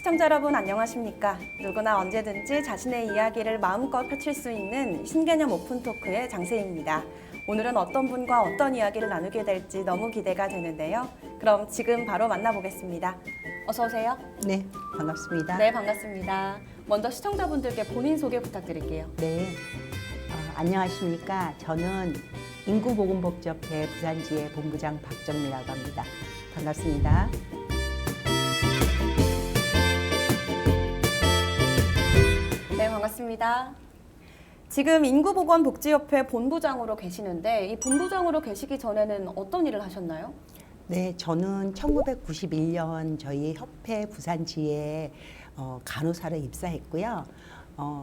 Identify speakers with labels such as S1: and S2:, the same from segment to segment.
S1: 시청자 여러분 안녕하십니까? 누구나 언제든지 자신의 이야기를 마음껏 펼칠 수 있는 신개념 오픈토크의 장세희입니다. 오늘은 어떤 분과 어떤 이야기를 나누게 될지 너무 기대가 되는데요. 그럼 지금 바로 만나보겠습니다. 어서 오세요.
S2: 네, 반갑습니다.
S1: 네, 반갑습니다. 먼저 시청자분들께 본인 소개 부탁드릴게요.
S2: 네, 안녕하십니까. 저는 인구보건복지협회 부산지회 본부장 박정미라고 합니다. 반갑습니다.
S1: 네, 반갑습니다. 지금 인구보건복지협회 본부장으로 계시는데 이 본부장으로 계시기 전에는 어떤 일을 하셨나요?
S2: 네, 저는 1991년 저희 협회 부산지회에 간호사로 입사했고요.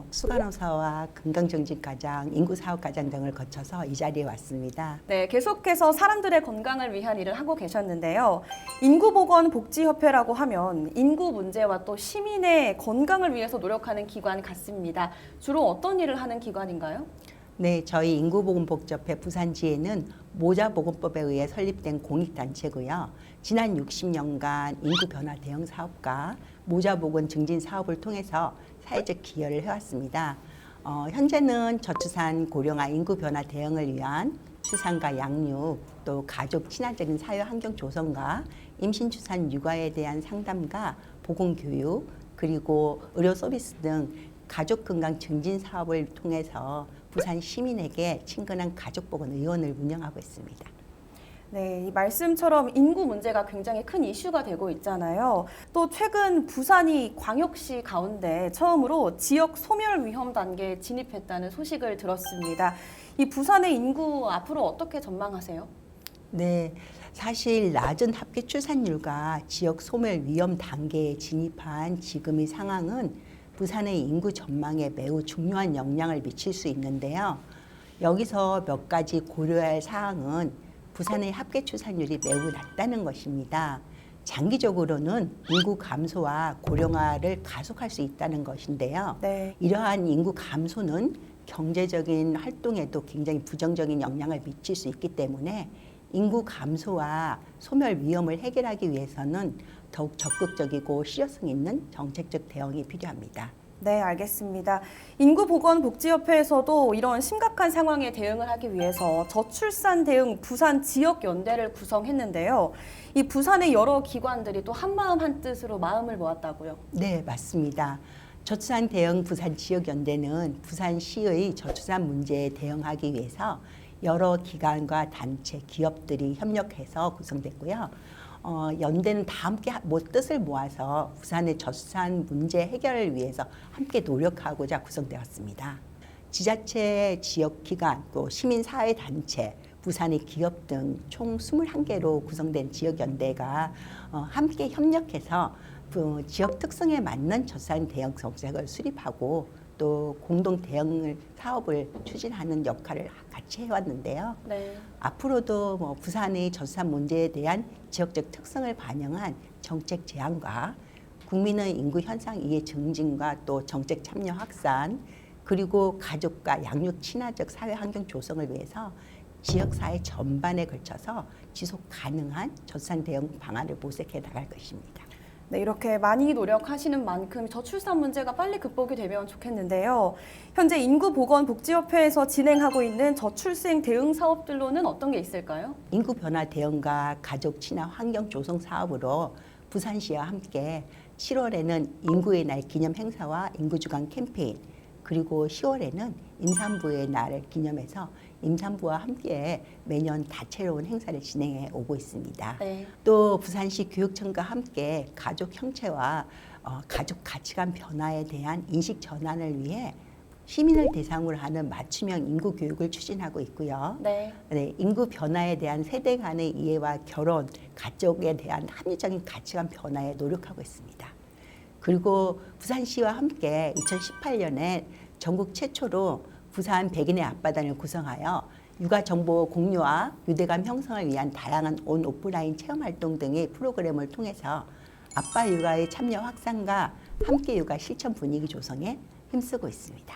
S2: 수간호사와 건강정진과장, 인구사업과장 등을 거쳐서 이 자리에 왔습니다.
S1: 네, 계속해서 사람들의 건강을 위한 일을 하고 계셨는데요. 인구보건복지협회라고 하면 인구 문제와 또 시민의 건강을 위해서 노력하는 기관 같습니다. 주로 어떤 일을 하는 기관인가요?
S2: 네, 저희 인구보건복지협회 부산지회는 모자보건법에 의해 설립된 공익단체고요. 지난 60년간 인구변화 대응 사업과 모자보건 증진 사업을 통해서 사회적 기여를 해왔습니다. 현재는 저출산 고령화 인구변화 대응을 위한 출산과 양육, 또 가족 친화적인 사회 환경 조성과 임신, 출산, 육아에 대한 상담과 보건교육, 그리고 의료 서비스 등 가족 건강 증진 사업을 통해서 부산 시민에게 친근한 가족보건 의원을 운영하고 있습니다.
S1: 네, 이 말씀처럼 인구 문제가 굉장히 큰 이슈가 되고 있잖아요. 또 최근 부산이 광역시 가운데 처음으로 지역 소멸 위험 단계에 진입했다는 소식을 들었습니다. 이 부산의 인구 앞으로 어떻게 전망하세요?
S2: 네, 사실 낮은 합계 출산율과 지역 소멸 위험 단계에 진입한 지금의 상황은 부산의 인구 전망에 매우 중요한 영향을 미칠 수 있는데요. 여기서 몇 가지 고려할 사항은 부산의 합계 출산율이 매우 낮다는 것입니다. 장기적으로는 인구 감소와 고령화를 가속할 수 있다는 것인데요.
S1: 네.
S2: 이러한 인구 감소는 경제적인 활동에도 굉장히 부정적인 영향을 미칠 수 있기 때문에 인구 감소와 소멸 위험을 해결하기 위해서는 더욱 적극적이고 실효성 있는 정책적 대응이 필요합니다.
S1: 네, 알겠습니다. 인구보건복지협회에서도 이런 심각한 상황에 대응을 하기 위해서 저출산 대응 부산 지역연대를 구성했는데요. 이 부산의 여러 기관들이 또 한마음 한뜻으로 마음을 모았다고요?
S2: 네, 맞습니다. 저출산 대응 부산 지역연대는 부산시의 저출산 문제에 대응하기 위해서 여러 기관과 단체, 기업들이 협력해서 구성됐고요. 연대는 다 함께 뜻을 모아서 부산의 저출산 문제 해결을 위해서 함께 노력하고자 구성되었습니다. 지자체, 지역기관, 또 시민사회단체, 부산의 기업 등 총 21개로 구성된 지역연대가 함께 협력해서 지역 특성에 맞는 저출산 대응 정책을 수립하고 또 공동 대응 사업을 추진하는 역할을 같이 해왔는데요.
S1: 네.
S2: 앞으로도 부산의 저출산 문제에 대한 지역적 특성을 반영한 정책 제안과 국민의 인구 현상 이해 증진과 또 정책 참여 확산, 그리고 가족과 양육 친화적 사회 환경 조성을 위해서 지역사회 전반에 걸쳐서 지속 가능한 저출산 대응 방안을 모색해 나갈 것입니다.
S1: 네, 이렇게 많이 노력하시는 만큼 저출산 문제가 빨리 극복이 되면 좋겠는데요. 현재 인구보건복지협회에서 진행하고 있는 저출생 대응 사업들로는 어떤 게 있을까요?
S2: 인구 변화 대응과 가족 친화 환경 조성 사업으로 부산시와 함께 7월에는 인구의 날 기념 행사와 인구주간 캠페인, 그리고 10월에는 임산부의 날을 기념해서 임산부와 함께 매년 다채로운 행사를 진행해 오고 있습니다.
S1: 네.
S2: 또 부산시 교육청과 함께 가족 형체와 가족 가치관 변화에 대한 인식 전환을 위해 시민을 대상으로 하는 맞춤형 인구 교육을 추진하고 있고요.
S1: 네.
S2: 네, 인구 변화에 대한 세대 간의 이해와 결혼, 가족에 대한 합리적인 가치관 변화에 노력하고 있습니다. 그리고 부산시와 함께 2018년에 전국 최초로 부산 백인의 아빠단을 구성하여 육아 정보 공유와 유대감 형성을 위한 다양한 온 오프라인 체험 활동 등의 프로그램을 통해서 아빠 육아의 참여 확산과 함께 육아 실천 분위기 조성에 힘쓰고 있습니다.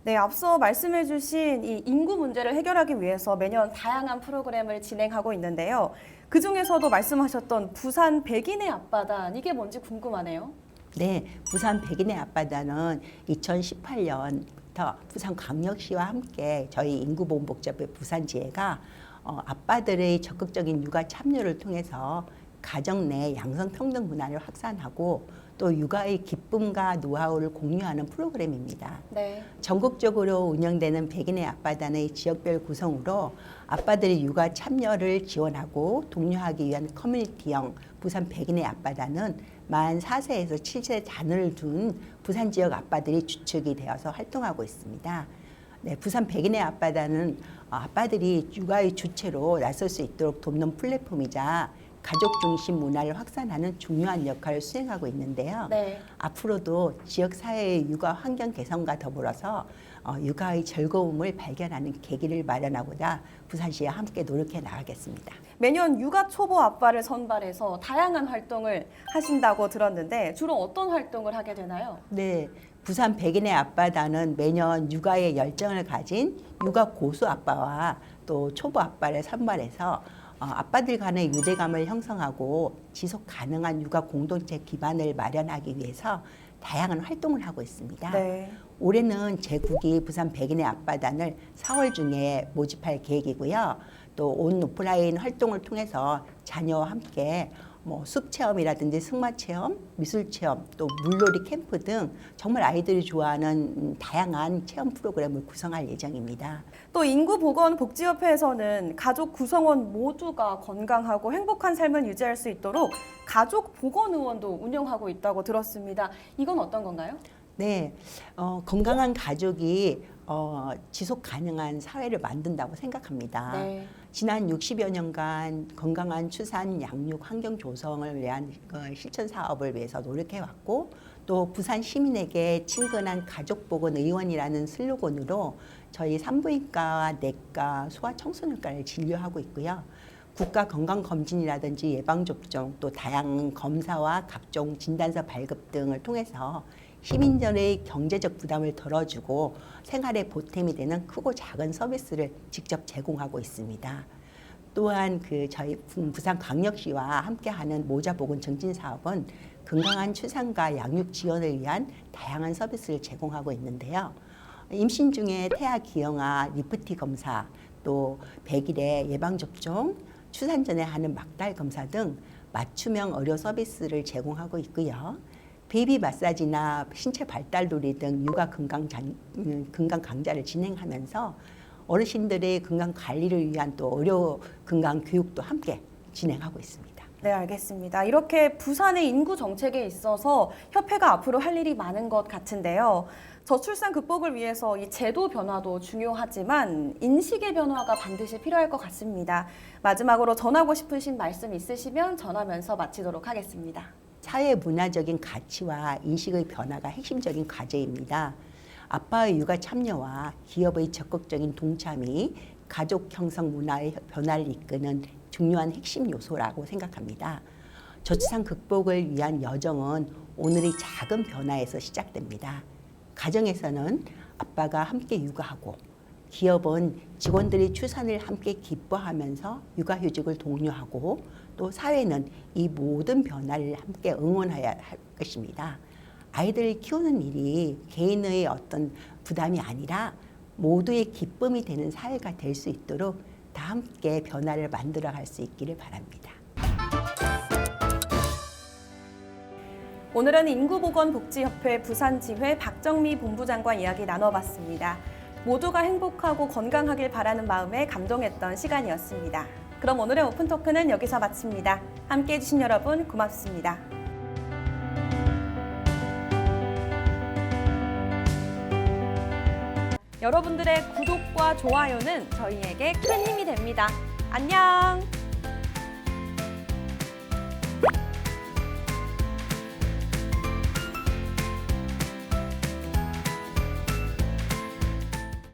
S1: 네, 앞서 말씀해 주신 이 인구 문제를 해결하기 위해서 매년 다양한 프로그램을 진행하고 있는데요. 그중에서도 말씀하셨던 부산 백인의 앞바다, 이게 뭔지 궁금하네요.
S2: 네, 부산 백인의 앞바다는 2018년부터 부산광역시와 함께 저희 인구보건복지협회 부산지회가 아빠들의 적극적인 육아 참여를 통해서 가정 내 양성평등 문화를 확산하고 또 육아의 기쁨과 노하우를 공유하는 프로그램입니다.
S1: 네.
S2: 전국적으로 운영되는 백인의 앞바다의 지역별 구성으로 아빠들의 육아 참여를 지원하고 독려하기 위한 커뮤니티형 부산 백인의 앞바다는 만 4세에서 7세 자녀를 둔 부산 지역 아빠들이 주축이 되어서 활동하고 있습니다. 네, 부산 백인의 앞바다는 아빠들이 육아의 주체로 나설 수 있도록 돕는 플랫폼이자 가족 중심 문화를 확산하는 중요한 역할을 수행하고 있는데요.
S1: 네.
S2: 앞으로도 지역 사회의 육아 환경 개선과 더불어서 육아의 즐거움을 발견하는 계기를 마련하고자 부산시와 함께 노력해 나가겠습니다.
S1: 매년 육아 초보 아빠를 선발해서 다양한 활동을 하신다고 들었는데 주로 어떤 활동을 하게 되나요?
S2: 네, 부산 백인의 앞바다는 매년 육아에 열정을 가진 육아 고수 아빠와 또 초보 아빠를 선발해서 아빠들 간의 유대감을 형성하고 지속 가능한 육아 공동체 기반을 마련하기 위해서 다양한 활동을 하고 있습니다.
S1: 네.
S2: 올해는 제9기 부산 백인의 앞바다를 4월 중에 모집할 계획이고요. 또 온 오프라인 활동을 통해서 자녀와 함께 숲 체험이라든지 승마 체험, 미술 체험, 또 물놀이 캠프 등 정말 아이들이 좋아하는 다양한 체험 프로그램을 구성할 예정입니다.
S1: 또 인구보건복지협회에서는 가족 구성원 모두가 건강하고 행복한 삶을 유지할 수 있도록 가족 보건 의원도 운영하고 있다고 들었습니다. 이건 어떤 건가요?
S2: 네, 건강한 가족이 지속 가능한 사회를 만든다고 생각합니다.
S1: 네.
S2: 지난 60여 년간 건강한 출산, 양육, 환경 조성을 위한 실천 사업을 위해서 노력해왔고 또 부산 시민에게 친근한 가족보건 의원이라는 슬로건으로 저희 산부인과와 내과, 소아청소년과를 진료하고 있고요. 국가 건강검진이라든지 예방접종 또 다양한 검사와 각종 진단서 발급 등을 통해서 시민들의 경제적 부담을 덜어주고 생활에 보탬이 되는 크고 작은 서비스를 직접 제공하고 있습니다. 또한 저희 부산광역시와 함께하는 모자보건 증진 사업은 건강한 출산과 양육 지원을 위한 다양한 서비스를 제공하고 있는데요. 임신 중에 태아 기형아, 리프티 검사, 또 100일의 예방접종, 출산 전에 하는 막달 검사 등 맞춤형 의료 서비스를 제공하고 있고요. 베이비 마사지나 신체 발달놀이 등 육아 건강 강좌를 진행하면서 어르신들의 건강 관리를 위한 또 의료 건강 교육도 함께 진행하고 있습니다.
S1: 네, 알겠습니다. 이렇게 부산의 인구 정책에 있어서 협회가 앞으로 할 일이 많은 것 같은데요. 저출산 극복을 위해서 이 제도 변화도 중요하지만 인식의 변화가 반드시 필요할 것 같습니다. 마지막으로 전하고 싶으신 말씀 있으시면 전하면서 마치도록 하겠습니다.
S2: 사회 문화적인 가치와 인식의 변화가 핵심적인 과제입니다. 아빠의 육아 참여와 기업의 적극적인 동참이 가족 형성 문화의 변화를 이끄는 중요한 핵심 요소라고 생각합니다. 저출산 극복을 위한 여정은 오늘의 작은 변화에서 시작됩니다. 가정에서는 아빠가 함께 육아하고 기업은 직원들이 출산을 함께 기뻐하면서 육아휴직을 독려하고 또 사회는 이 모든 변화를 함께 응원해야 할 것입니다. 아이들을 키우는 일이 개인의 어떤 부담이 아니라 모두의 기쁨이 되는 사회가 될 수 있도록 다 함께 변화를 만들어갈 수 있기를 바랍니다.
S1: 오늘은 인구보건복지협회 부산지회 박정미 본부장과 이야기 나눠봤습니다. 모두가 행복하고 건강하길 바라는 마음에 감동했던 시간이었습니다. 그럼 오늘의 오픈토크는 여기서 마칩니다. 함께해 주신 여러분 고맙습니다. 여러분들의 구독과 좋아요는 저희에게 큰 힘이 됩니다. 안녕!